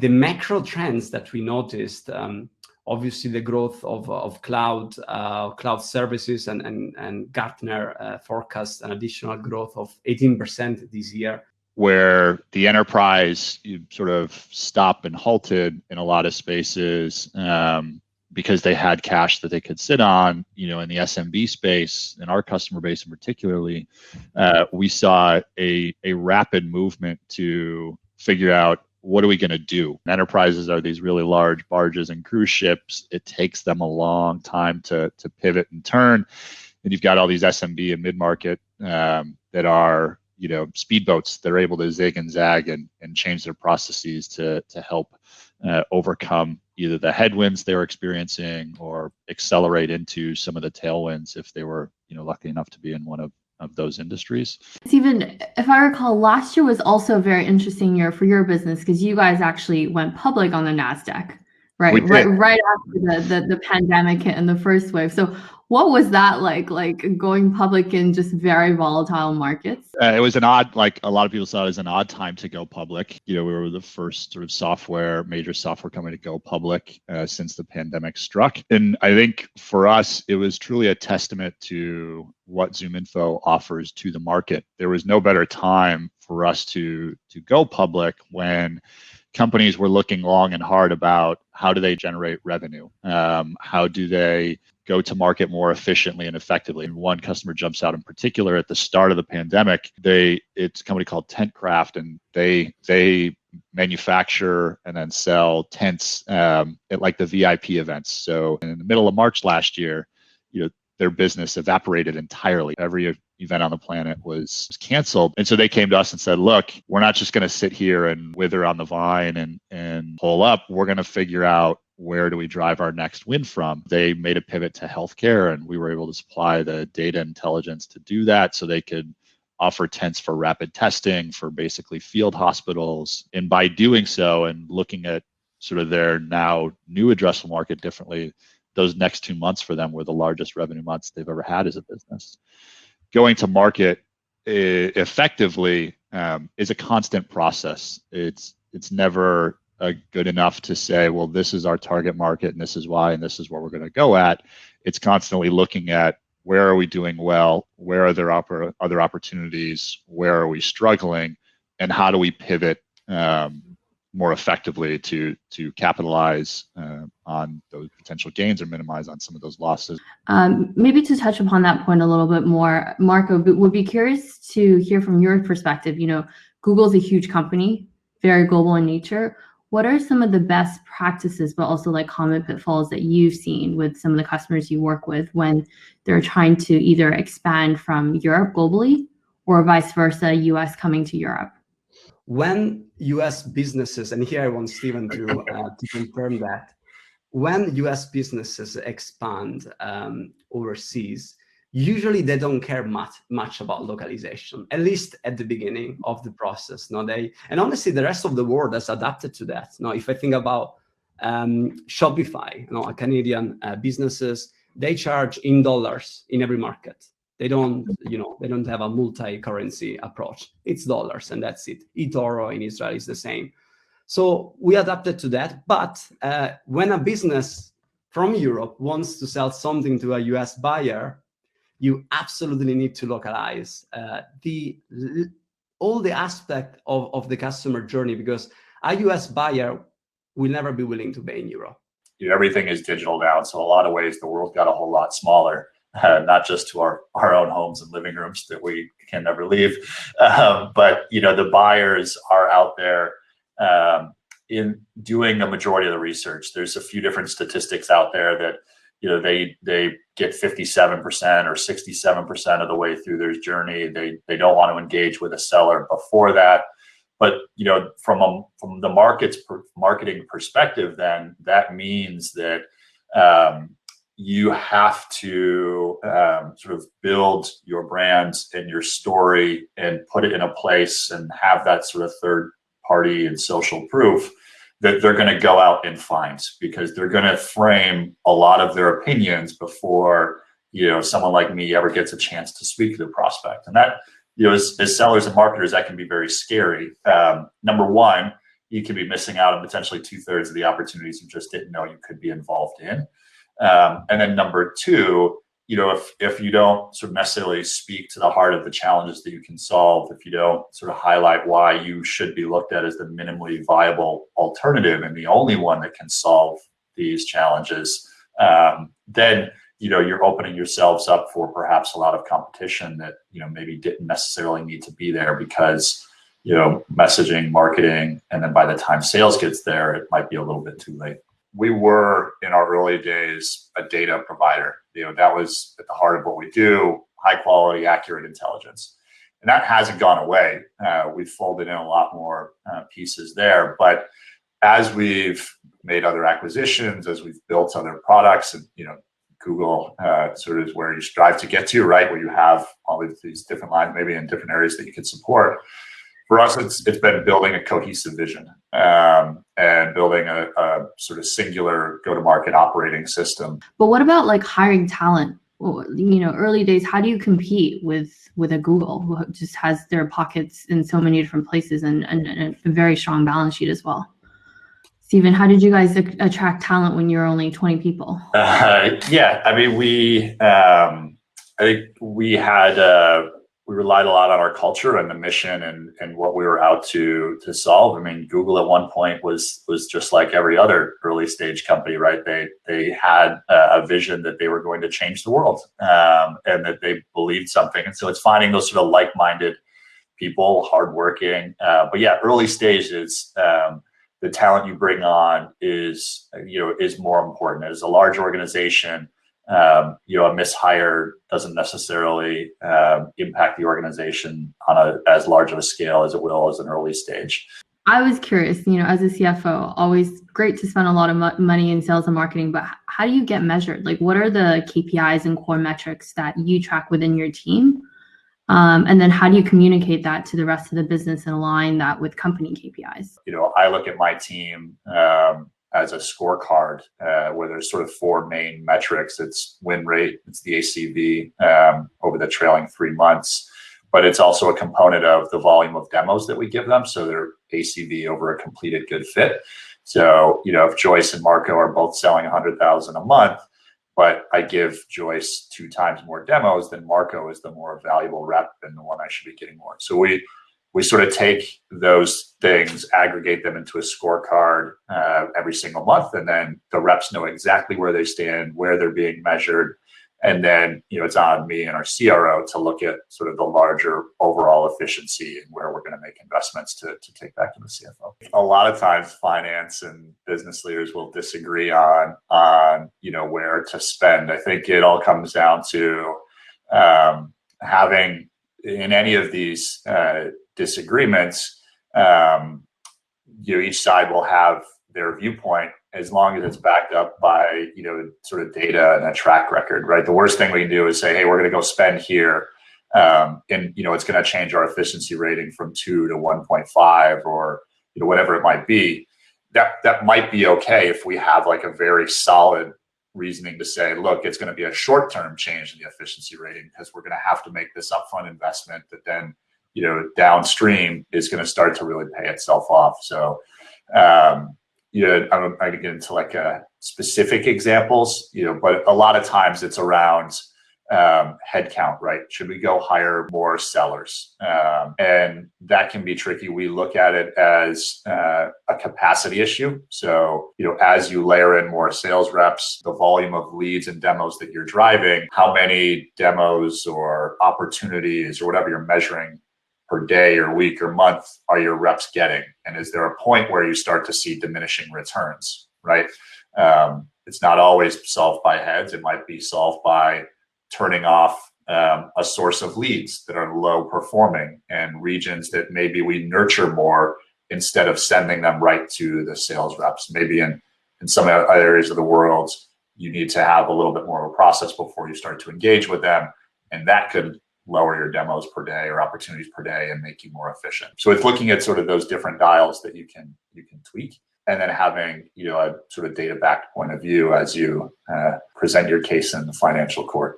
the macro trends that we noticed, obviously the growth of cloud services and Gartner forecasts an additional growth of 18% this year. Where the enterprise sort of stopped and halted in a lot of spaces because they had cash that they could sit on. In the SMB space, in our customer base in particularly, we saw a rapid movement to figure out, what are we going to do? Enterprises are these really large barges and cruise ships. It takes them a long time to pivot and turn. And you've got all these SMB and mid-market that are speedboats. They're able to zig and zag and change their processes to help overcome either the headwinds they were experiencing or accelerate into some of the tailwinds if they were lucky enough to be in one of those industries. Stephen, if I recall, last year was also a very interesting year for your business because you guys actually went public on the NASDAQ, right? Right after the pandemic hit and the first wave. So what was that like going public in just very volatile markets? It was an odd, a lot of people saw it as an odd time to go public. We were the first sort of major software company to go public since the pandemic struck. And I think for us, it was truly a testament to what ZoomInfo offers to the market. There was no better time for us to go public when companies were looking long and hard about how do they generate revenue? How do they go to market more efficiently and effectively? And one customer jumps out in particular at the start of the pandemic. It's a company called Tentcraft, and they manufacture and then sell tents at the VIP events. So in the middle of March last year, their business evaporated entirely. Every event on the planet was canceled. And so they came to us and said, look, we're not just going to sit here and wither on the vine and pull up. We're going to figure out, where do we drive our next win from? They made a pivot to healthcare, and we were able to supply the data intelligence to do that so they could offer tents for rapid testing for basically field hospitals. And by doing so and looking at sort of their now new addressable market differently, those next 2 months for them were the largest revenue months they've ever had as a business. Going to market effectively is a constant process. It's never good enough to say, well, this is our target market and this is why and this is where we're going to go at. It's constantly looking at, where are we doing well? Where are there other opportunities? Where are we struggling? And how do we pivot more effectively to capitalize on those potential gains or minimize on some of those losses? Maybe to touch upon that point a little bit more, Marco, would be curious to hear from your perspective. Google's a huge company, very global in nature. What are some of the best practices, but also common pitfalls that you've seen with some of the customers you work with when they're trying to either expand from Europe globally or vice versa, US coming to Europe? When US businesses, and here I want Stephen to confirm that, when US businesses expand overseas, usually they don't care much about localization, at least at the beginning of the process. And honestly, the rest of the world has adapted to that. Now, if I think about Shopify, Canadian businesses, they charge in dollars in every market. They don't have a multi-currency approach. It's dollars and that's it. eToro in Israel is the same. So we adapted to that. But when a business from Europe wants to sell something to a US buyer, you absolutely need to localize all the aspect of the customer journey, because a US buyer will never be willing to pay in euro. Everything is digital now. So a lot of ways the world got a whole lot smaller. Not just to our own homes and living rooms that we can never leave, but the buyers are out there in doing a majority of the research. There's a few different statistics out there that they get 57% or 67% of the way through their journey. They don't want to engage with a seller before that. But from the marketing perspective, then that means that you have to sort of build your brand and your story and put it in a place and have that sort of third party and social proof that they're going to go out and find, because they're going to frame a lot of their opinions before someone like me ever gets a chance to speak to the prospect. And that as sellers and marketers, that can be very scary. Number one, you could be missing out on potentially 2/3 of the opportunities you just didn't know you could be involved in. And then number two, if you don't sort of necessarily speak to the heart of the challenges that you can solve, if you don't sort of highlight why you should be looked at as the minimally viable alternative and the only one that can solve these challenges, then you're opening yourselves up for perhaps a lot of competition that maybe didn't necessarily need to be there because messaging, marketing, and then by the time sales gets there, it might be a little bit too late. We were in our early days a data provider. That was at the heart of what we do: high quality, accurate intelligence, and that hasn't gone away. We've folded in a lot more pieces there, but as we've made other acquisitions, as we've built other products, and Google sort of is where you strive to get to, right? Where you have all of these different lines, maybe in different areas that you can support. For us, it's been building a cohesive vision and building a sort of singular go-to-market operating system. But what about like hiring talent? Early days, how do you compete with a Google who just has their pockets in so many different places and a very strong balance sheet as well? Stephen, how did you guys attract talent when you're only 20 people? Yeah, I mean, I think we relied a lot on our culture and the mission and what we were out to solve. I mean, Google at one point was just like every other early stage company, right? They had a vision that they were going to change the world and that they believed something. And so it's finding those sort of like-minded people, hardworking. But yeah, early stages, the talent you bring on is more important. As a large organization, a mishire doesn't necessarily impact the organization on as large of a scale as it will as an early stage. I was curious, as a CFO, always great to spend a lot of money in sales and marketing, but how do you get measured? Like, what are the KPIs and core metrics that you track within your team? And then how do you communicate that to the rest of the business and align that with company KPIs? I look at my team as a scorecard where there's sort of four main metrics. It's win rate, it's the ACV over the trailing 3 months, but it's also a component of the volume of demos that we give them. So their ACV over a completed good fit. So, if Joyce and Marco are both selling 100,000 a month, but I give Joyce 2 times more demos, then Marco is the more valuable rep and the one I should be getting more. So we sort of take those things, aggregate them into a scorecard every single month, and then the reps know exactly where they stand, where they're being measured. And then, it's on me and our CRO to look at sort of the larger overall efficiency and where we're going to make investments to take back to the CFO. A lot of times finance and business leaders will disagree on where to spend. I think it all comes down to having, in any of these disagreements, each side will have their viewpoint as long as it's backed up by sort of data and a track record, right? The worst thing we can do is say, hey, we're going to go spend here, and it's going to change our efficiency rating from 2 to 1.5 or whatever it might be. That might be okay if we have like a very solid reasoning to say, look, it's going to be a short-term change in the efficiency rating because we're going to have to make this upfront investment that then downstream is going to start to really pay itself off. So I'm not get into like specific examples, but a lot of times it's around headcount, right? Should we go hire more sellers? And that can be tricky. We look at it as a capacity issue. So, as you layer in more sales reps, the volume of leads and demos that you're driving, how many demos or opportunities or whatever you're measuring per day or week or month are your reps getting? And is there a point where you start to see diminishing returns, right? It's not always solved by heads. It might be solved by turning off a source of leads that are low performing and regions that maybe we nurture more instead of sending them right to the sales reps. Maybe in some other areas of the world, you need to have a little bit more of a process before you start to engage with them. And that could lower your demos per day or opportunities per day and make you more efficient. So it's looking at sort of those different dials that you can tweak, and then having a sort of data backed point of view as you present your case in the financial court.